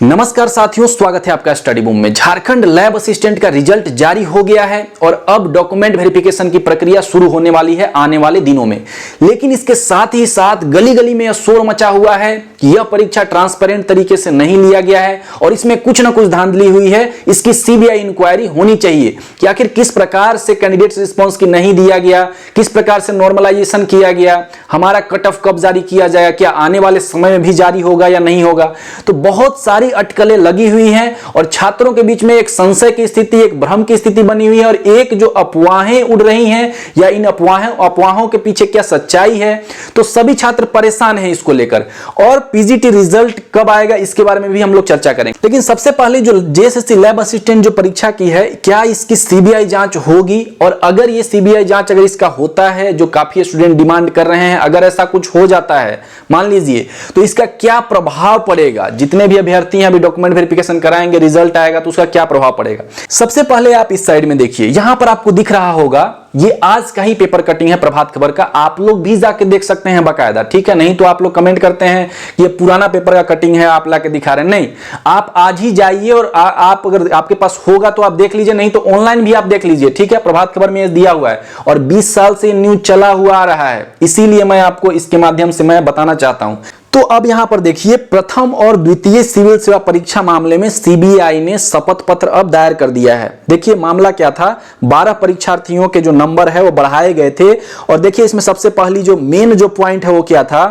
नमस्कार साथियों, स्वागत है आपका स्टडी बूम में। झारखंड लैब असिस्टेंट का रिजल्ट जारी हो गया है और अब डॉक्यूमेंट वेरिफिकेशन की प्रक्रिया शुरू होने वाली है आने वाले दिनों में। लेकिन इसके साथ ही साथ गली गली में यह शोर मचा हुआ है कि यह परीक्षा ट्रांसपेरेंट तरीके से नहीं लिया गया है और इसमें कुछ ना कुछ धांधली हुई है। इसकी सीबीआई इंक्वायरी होनी चाहिए कि आखिर किस प्रकार से कैंडिडेट्स रिस्पॉन्स की नहीं दिया गया, किस प्रकार से नॉर्मलाइजेशन किया गया, हमारा कट ऑफ कब जारी किया जाएगा, क्या आने वाले समय में भी जारी होगा या नहीं होगा। तो बहुत सारी अटकलें लगी हुई हैं और छात्रों के बीच में एक संशय की स्थिति, एक भ्रम की स्थिति बनी हुई है और एक जो अफवाहें उड़ रही हैं या इन अफवाहों के पीछे क्या सच्चाई है। तो सभी छात्र परेशान हैं इसको लेकर। और पीजीटी रिजल्ट कब आएगा इसके बारे में भी हम लोग चर्चा करेंगे। लेकिन सबसे पहले जो जेएसएससी लैब असिस्टेंट जो परीक्षा की है, क्या इसकी सीबीआई जांच होगी? और अगर ये सीबीआई जांच अगर इसका होता है, जो काफी स्टूडेंट डिमांड कर रहे हैं, अगर ऐसा कुछ हो जाता है मान लीजिए, तो इसका क्या प्रभाव पड़ेगा? जितने भी अभ्यर्थी अभी डॉक्यूमेंट वेरिफिकेशन कराएंगे, रिजल्ट आएगा तो उसका क्या प्रभाव पड़ेगा। सबसे पहले आप इस साइड में देखिए, यहां पर आपको दिख रहा होगा ये आज का ही पेपर कटिंग है प्रभात खबर का। आप लोग भी जाके देख सकते हैं बाकायदा, ठीक है। नहीं तो आप लोग कमेंट करते हैं कि ये पुराना पेपर का कटिंग है, आप लाके दिखा रहे हैं। नहीं, आप आज ही जाइए और आप अगर आपके पास होगा तो आप देख लीजिए, नहीं तो ऑनलाइन भी आप देख लीजिए, ठीक है। प्रभात खबर में दिया हुआ है और 20 साल से न्यूज चला हुआ आ रहा है, इसीलिए मैं आपको इसके माध्यम से मैं बताना चाहता हूं। तो अब यहां पर देखिए, प्रथम और द्वितीय सिविल सेवा परीक्षा मामले में सीबीआई ने शपथ पत्र अब दायर कर दिया है। देखिए मामला क्या था, 12 परीक्षार्थियों के जो नंबर है वो बढ़ाए गए थे। और देखिए इसमें सबसे पहली जो मेन जो पॉइंट है वो क्या था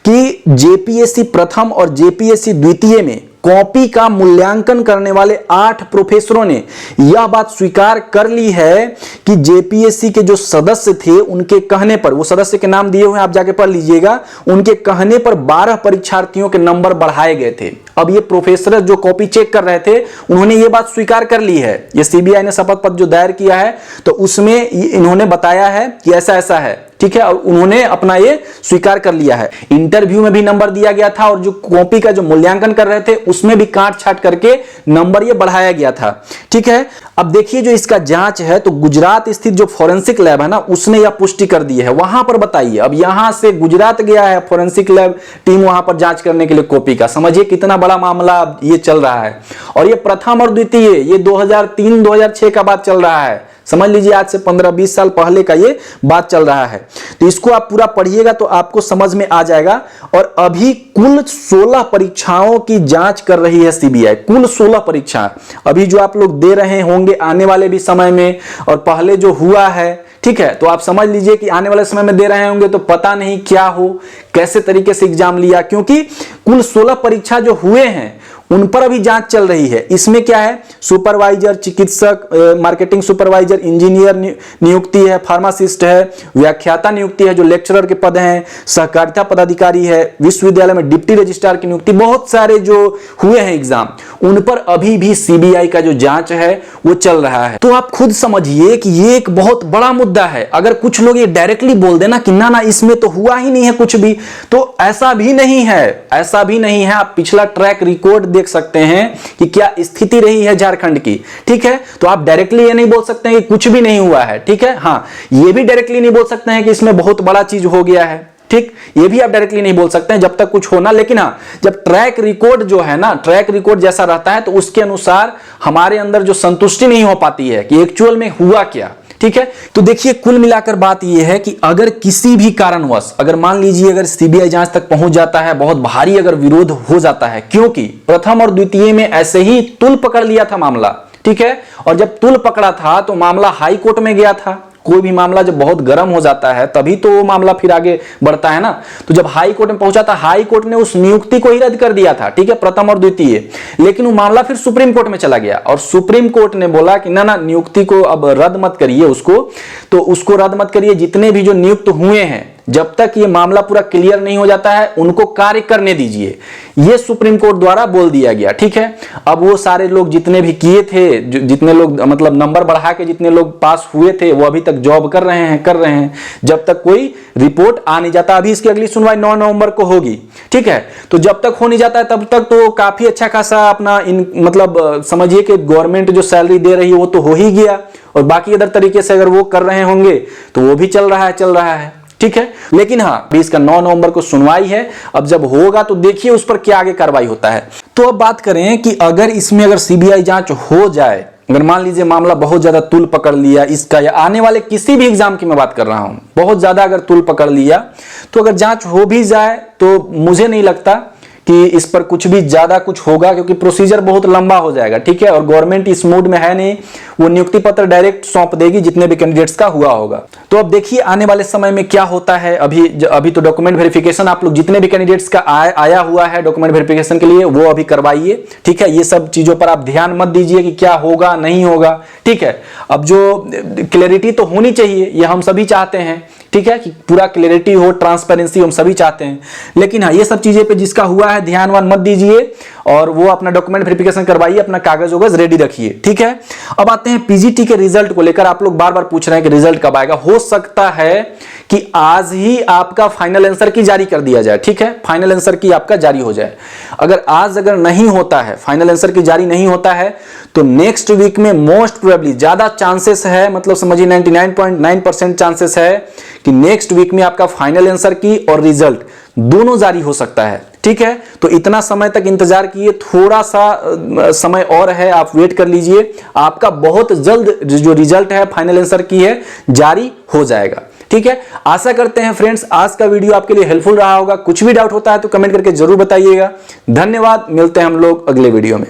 कि जेपीएससी प्रथम और जेपीएससी द्वितीय में कॉपी का मूल्यांकन करने वाले 8 प्रोफेसरों ने यह बात स्वीकार कर ली है कि जेपीएससी के जो सदस्य थे उनके कहने पर, वो सदस्य के नाम दिए हुए हैं, आप जाके पढ़ लीजिएगा, उनके कहने पर 12 परीक्षार्थियों के नंबर बढ़ाए गए थे। अब ये प्रोफेसर जो कॉपी चेक कर रहे थे उन्होंने ये बात स्वीकार कर ली है। ये सीबीआई ने शपथ पत्र जो दायर किया है तो उसमें इन्होंने बताया है कि ऐसा ऐसा है, ठीक है। और उन्होंने अपना ये स्वीकार कर लिया है। इंटरव्यू में भी नंबर दिया गया था और जो कॉपी का जो मूल्यांकन कर रहे थे उसमें भी काट छाट करके नंबर ये बढ़ाया गया था, ठीक है। अब देखिए जो इसका जांच है तो गुजरात स्थित जो फोरेंसिक लैब है ना, उसने यह पुष्टि कर दी है। वहां पर बताइए, अब यहां से गुजरात गया है फोरेंसिक लैब टीम वहां पर जांच करने के लिए कॉपी का। समझिए कितना बड़ा मामला ये चल रहा है। और ये प्रथम और द्वितीय ये 2003-2006 का बात चल रहा है। समझ लीजिए आज से 15-20 साल पहले का ये बात चल रहा है। तो इसको आप पूरा पढ़िएगा तो आपको समझ में आ जाएगा। और अभी कुल 16 परीक्षाओं की जांच कर रही है सीबीआई। कुल 16 परीक्षा अभी जो आप लोग दे रहे होंगे आने वाले भी समय में, और पहले जो हुआ है, ठीक है। तो आप समझ लीजिए कि आने वाले समय में दे रहे होंगे तो पता नहीं क्या हो, कैसे तरीके से एग्जाम लिया, क्योंकि कुल 16 परीक्षा जो हुए हैं उन पर अभी जांच चल रही है। इसमें क्या है, सुपरवाइजर, चिकित्सक, मार्केटिंग सुपरवाइजर, इंजीनियर नियुक्ति है, फार्मासिस्ट है, व्याख्याता नियुक्ति है जो लेक्चरर के पद हैं, सहकारिता पदाधिकारी है, विश्वविद्यालय में डिप्टी रजिस्ट्रार की नियुक्ति, बहुत सारे जो हुए हैं एग्जाम, उन पर अभी भी सीबीआई का जो जांच है वो चल रहा है। तो आप खुद समझिए कि ये एक बहुत बड़ा मुद्दा है। अगर कुछ लोग ये डायरेक्टली बोल देना कि ना ना इसमें तो हुआ ही नहीं है कुछ भी, तो ऐसा भी नहीं है, ऐसा भी नहीं है। आप पिछला ट्रैक रिकॉर्ड देख सकते हैं कि क्या स्थिति रही है झारखंड की, ठीक है। तो आप डायरेक्टली ये नहीं बोल सकते हैं कि कुछ भी नहीं हुआ है, ठीक है। हाँ, ये भी डायरेक्टली नहीं बोल सकते हैं कि इसमें बहुत बड़ा चीज हो गया है, ठीक। ये भी आप डायरेक्टली नहीं बोल सकते हैं जब तक कुछ होना। लेकिन हाँ, जब ट्रैक रिकॉर्ड जो है ना, ट्रैक रिकॉर्ड जैसा रहता है तो उसके अनुसार हमारे अंदर जो संतुष्टि नहीं हो पाती है कि एक्चुअल में हुआ क्या, ठीक है। तो देखिए कुल मिलाकर बात यह है कि अगर किसी भी कारणवश, अगर मान लीजिए अगर सीबीआई जांच तक पहुंच जाता है, बहुत भारी अगर विरोध हो जाता है, क्योंकि प्रथम और द्वितीय में ऐसे ही तुल पकड़ लिया था मामला, ठीक है। और जब तुल पकड़ा था तो मामला हाई कोर्ट में गया था। कोई भी मामला जब बहुत गर्म हो जाता है तभी तो वो मामला फिर आगे बढ़ता है ना। तो जब हाई कोर्ट में पहुंचा था, हाई कोर्ट ने उस नियुक्ति को ही रद्द कर दिया था, ठीक है, प्रथम और द्वितीय। लेकिन वो मामला फिर सुप्रीम कोर्ट में चला गया और सुप्रीम कोर्ट ने बोला कि ना ना, नियुक्ति को अब रद्द मत करिए, उसको तो उसको रद्द मत करिए। जितने भी जो नियुक्त हुए हैं, जब तक ये मामला पूरा क्लियर नहीं हो जाता है उनको कार्य करने दीजिए, ये सुप्रीम कोर्ट द्वारा बोल दिया गया, ठीक है। अब वो सारे लोग जितने भी किए थे, जितने लोग मतलब नंबर बढ़ा के जितने लोग पास हुए थे, वो अभी तक जॉब कर रहे हैं जब तक कोई रिपोर्ट आ नहीं जाता। अभी इसकी अगली सुनवाई 9 नवंबर को होगी, ठीक है। तो जब तक हो नहीं जाता है तब तक तो काफी अच्छा खासा अपना मतलब समझिए कि गवर्नमेंट जो सैलरी दे रही है वो तो हो ही गया, और बाकी अदर तरीके से अगर वो कर रहे होंगे तो वो भी चल रहा है, ठीक है। लेकिन हाँ, अभी इसका 9 नवंबर को सुनवाई है, अब जब होगा तो देखिए उस पर क्या आगे कार्रवाई होता है। तो अब बात करें कि अगर इसमें अगर सीबीआई जांच हो जाए, अगर मान लीजिए मामला बहुत ज्यादा तूल पकड़ लिया इसका, या आने वाले किसी भी एग्जाम की मैं बात कर रहा हूं, बहुत ज्यादा अगर तूल पकड़ लिया, तो अगर जांच हो भी जाए तो मुझे नहीं लगता कि इस पर कुछ भी ज्यादा कुछ होगा, क्योंकि प्रोसीजर बहुत लंबा हो जाएगा, ठीक है। और गवर्नमेंट इस मूड में है नहीं, वो नियुक्ति पत्र डायरेक्ट सौंप देगी जितने भी कैंडिडेट्स का हुआ होगा। तो अब देखिए आने वाले समय में क्या होता है। अभी तो डॉक्यूमेंट वेरिफिकेशन आप लोग जितने भी कैंडिडेट्स का आया हुआ है डॉक्यूमेंट वेरिफिकेशन के लिए, वो अभी करवाइए, ठीक है। ये सब चीजों पर आप ध्यान मत दीजिए कि क्या होगा नहीं होगा, ठीक है। अब जो क्लैरिटी तो होनी चाहिए, ये हम सभी चाहते हैं, ठीक है, कि पूरा क्लैरिटी हो, ट्रांसपेरेंसी हम सभी चाहते हैं। लेकिन हाँ, ये सब चीजें पे जिसका हुआ है ध्यान वान मत दीजिए, और वो अपना डॉक्यूमेंट वेरिफिकेशन करवाइए, अपना कागज वगज रेडी रखिए, ठीक है। अब आते हैं पीजीटी के रिजल्ट को लेकर। आप लोग बार बार पूछ रहे हैं कि रिजल्ट कब आएगा। हो सकता है कि आज ही आपका फाइनल आंसर की जारी कर दिया जाए, ठीक है। फाइनल आंसर की आपका जारी हो जाए। अगर नहीं होता है, फाइनल आंसर की जारी नहीं होता है, तो नेक्स्ट वीक में मोस्ट प्रोबेबली ज्यादा चांसेस है, मतलब समझिए 99.9% चांसेस है कि नेक्स्ट वीक में आपका फाइनल आंसर की और रिजल्ट दोनों जारी हो सकता है, ठीक है। तो इतना समय तक इंतजार किए, थोड़ा सा समय और है, आप वेट कर लीजिए, आपका बहुत जल्द जो रिजल्ट है फाइनल आंसर की है जारी हो जाएगा, ठीक है। आशा करते हैं फ्रेंड्स आज का वीडियो आपके लिए हेल्पफुल रहा होगा। कुछ भी डाउट होता है तो कमेंट करके जरूर बताइएगा। धन्यवाद, मिलते हैं हम लोग अगले वीडियो में।